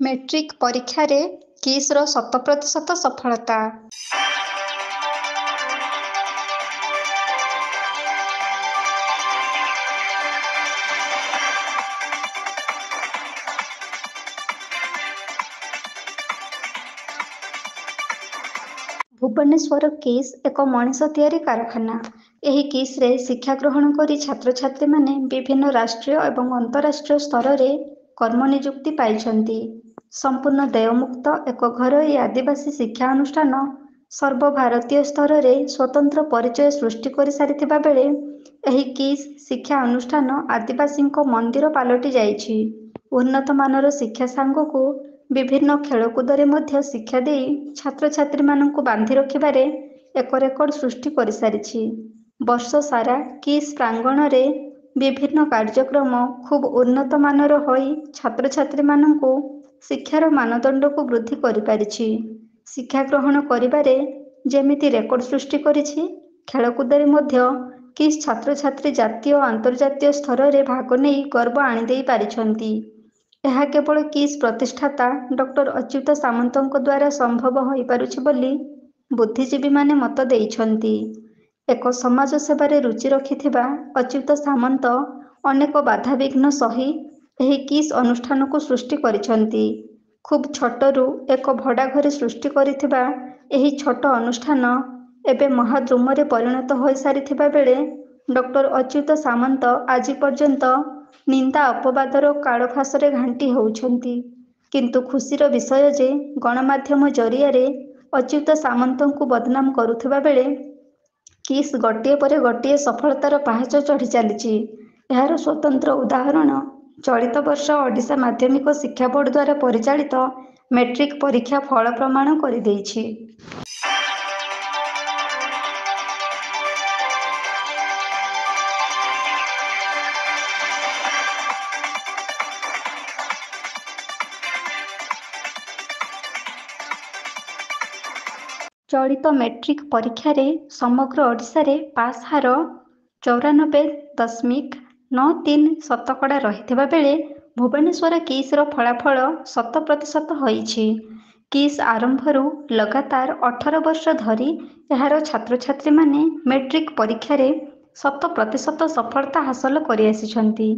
Matric ପରୀକ୍ଷାରେ କିସ୍ର 100% ସଫଳତା। ଭୁବନେଶ୍ୱର କିସ୍ ଏକ ମଣିଷ ତିଆରି କାରଖାନା। ଏହି କିସ୍ରେ ଶିକ୍ଷା ଗ୍ରହଣ କରି ଛାତ୍ରଛାତ୍ରୀମାନେ ବିଭିନ୍ନ ରାଷ୍ଟ୍ରୀୟ ଏବଂ ଅନ୍ତରାଷ୍ଟ୍ରୀୟ ସ୍ତରରେ କର୍ମନିଯୁକ୍ତି ପାଇଛନ୍ତି। ସମ୍ପୂର୍ଣ୍ଣ ଦେୟମୁକ୍ତ ଏକ ଘରୋଇ ଆଦିବାସୀ ଶିକ୍ଷା ଅନୁଷ୍ଠାନ ସର୍ବଭାରତୀୟ ସ୍ତରରେ ସ୍ୱତନ୍ତ୍ର ପରିଚୟ ସୃଷ୍ଟି କରିସାରିଥିବା ବେଳେ ଏହି କିସ୍ ଶିକ୍ଷା ଅନୁଷ୍ଠାନ ଆଦିବାସୀଙ୍କ ମନ୍ଦିର ପାଲଟି ଯାଇଛି। ଉନ୍ନତମାନର ଶିକ୍ଷା ସାଙ୍ଗକୁ ବିଭିନ୍ନ ଖେଳକୁଦରେ ମଧ୍ୟ ଶିକ୍ଷା ଦେଇ ଛାତ୍ରଛାତ୍ରୀମାନଙ୍କୁ ବାନ୍ଧି ରଖିବାରେ ଏକ ରେକର୍ଡ ସୃଷ୍ଟି କରିସାରିଛି। ବର୍ଷ ସାରା କିସ୍ ପ୍ରାଙ୍ଗଣରେ ବିଭିନ୍ନ କାର୍ଯ୍ୟକ୍ରମ ଖୁବ୍ ଉନ୍ନତମାନର ହୋଇ ଛାତ୍ରଛାତ୍ରୀମାନଙ୍କୁ ଶିକ୍ଷାର ମାନଦଣ୍ଡକୁ ବୃଦ୍ଧି କରିପାରିଛି। ଶିକ୍ଷା ଗ୍ରହଣ କରିବାରେ ଯେମିତି ରେକର୍ଡ ସୃଷ୍ଟି କରିଛି, ଖେଳକୁଦରେ ମଧ୍ୟ କିସ୍ ଛାତ୍ରଛାତ୍ରୀ ଜାତୀୟ ଓ ଆନ୍ତର୍ଜାତୀୟ ସ୍ତରରେ ଭାଗ ନେଇ ଗର୍ବ ଆଣିଦେଇ ପାରିଛନ୍ତି। ଏହା କେବଳ କିସ୍ ପ୍ରତିଷ୍ଠାତା ଡକ୍ଟର ଅଚ୍ୟୁତ ସାମନ୍ତଙ୍କ ଦ୍ୱାରା ସମ୍ଭବ ହୋଇପାରୁଛି ବୋଲି ବୁଦ୍ଧିଜୀବୀମାନେ ମତ ଦେଇଛନ୍ତି। ଏକ ସମାଜ ସେବାରେ ରୁଚି ରଖିଥିବା ଅଚ୍ୟୁତ ସାମନ୍ତ ଅନେକ ବାଧାବିଘ୍ନ ସହି ଏହି କିସ୍ ଅନୁଷ୍ଠାନକୁ ସୃଷ୍ଟି କରିଛନ୍ତି। ଖୁବ୍ ଛୋଟରୁ ଏକ ଭଡ଼ା ଘରେ ସୃଷ୍ଟି କରିଥିବା ଏହି ଛୋଟ ଅନୁଷ୍ଠାନ ଏବେ ମହାଦ୍ରୁମରେ ପରିଣତ ହୋଇସାରିଥିବା ବେଳେ ଡକ୍ଟର ଅଚ୍ୟୁତ ସାମନ୍ତ ଆଜି ପର୍ଯ୍ୟନ୍ତ ନିନ୍ଦା ଅପବାଦର କାଳଫାଶରେ ଘାଣ୍ଟି ହେଉଛନ୍ତି। କିନ୍ତୁ ଖୁସିର ବିଷୟ ଯେ ଗଣମାଧ୍ୟମ ଜରିଆରେ ଅଚ୍ୟୁତ ସାମନ୍ତଙ୍କୁ ବଦନାମ କରୁଥିବା ବେଳେ କିସ୍ ଗୋଟିଏ ପରେ ଗୋଟିଏ ସଫଳତାର ପାହାଚ ଚଢ଼ି ଚାଲିଛି, ଏହାର ସ୍ୱତନ୍ତ୍ର ଉଦାହରଣ ଚଳିତ ବର୍ଷ ଓଡ଼ିଶା ମାଧ୍ୟମିକ ଶିକ୍ଷା ବୋର୍ଡ ଦ୍ୱାରା ପରିଚାଳିତ ମେଟ୍ରିକ୍ ପରୀକ୍ଷା ଫଳ ପ୍ରମାଣ କରିଦେଇଛି। ଚଳିତ ମେଟ୍ରିକ୍ ପରୀକ୍ଷାରେ ସମଗ୍ର ଓଡ଼ିଶାରେ ପାସ୍ ହାର 94.93% ରହିଥିବା ବେଳେ ଭୁବନେଶ୍ୱର କିସ୍ର ଫଳାଫଳ 100% ହୋଇଛି। କିସ୍ ଆରମ୍ଭରୁ ଲଗାତାର 18 ବର୍ଷ ଧରି ଏହାର ଛାତ୍ରଛାତ୍ରୀମାନେ ମେଟ୍ରିକ୍ ପରୀକ୍ଷାରେ 100% ସଫଳତା ହାସଲ କରିଆସିଛନ୍ତି।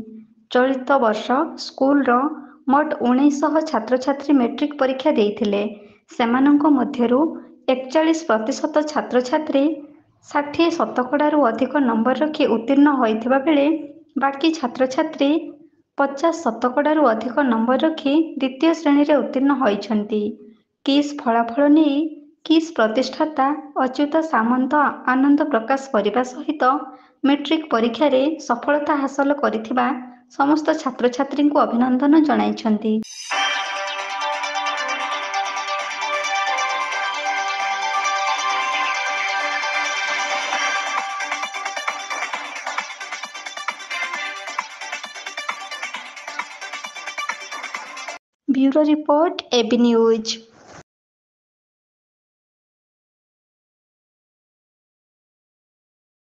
ଚଳିତ ବର୍ଷ ସ୍କୁଲର ମୋଟ 1900 ଛାତ୍ରଛାତ୍ରୀ ମେଟ୍ରିକ୍ ପରୀକ୍ଷା ଦେଇଥିଲେ। ସେମାନଙ୍କ ମଧ୍ୟରୁ 41% ଛାତ୍ରଛାତ୍ରୀ 60% ଅଧିକ ନମ୍ବର ରଖି ଉତ୍ତୀର୍ଣ୍ଣ ହୋଇଥିବା ବେଳେ ବାକି ଛାତ୍ରଛାତ୍ରୀ 50% ଅଧିକ ନମ୍ବର ରଖି ଦ୍ୱିତୀୟ ଶ୍ରେଣୀରେ ଉତ୍ତୀର୍ଣ୍ଣ ହୋଇଛନ୍ତି। କିସ୍ ଫଳାଫଳ ନେଇ କିସ୍ ପ୍ରତିଷ୍ଠାତା ଅଚ୍ୟୁତ ସାମନ୍ତ ଆନନ୍ଦ ପ୍ରକାଶ କରିବା ସହିତ ମେଟ୍ରିକ୍ ପରୀକ୍ଷାରେ ସଫଳତା ହାସଲ କରିଥିବା ସମସ୍ତ ଛାତ୍ରଛାତ୍ରୀଙ୍କୁ ଅଭିନନ୍ଦନ ଜଣାଇଛନ୍ତି। Bureau report, AB news.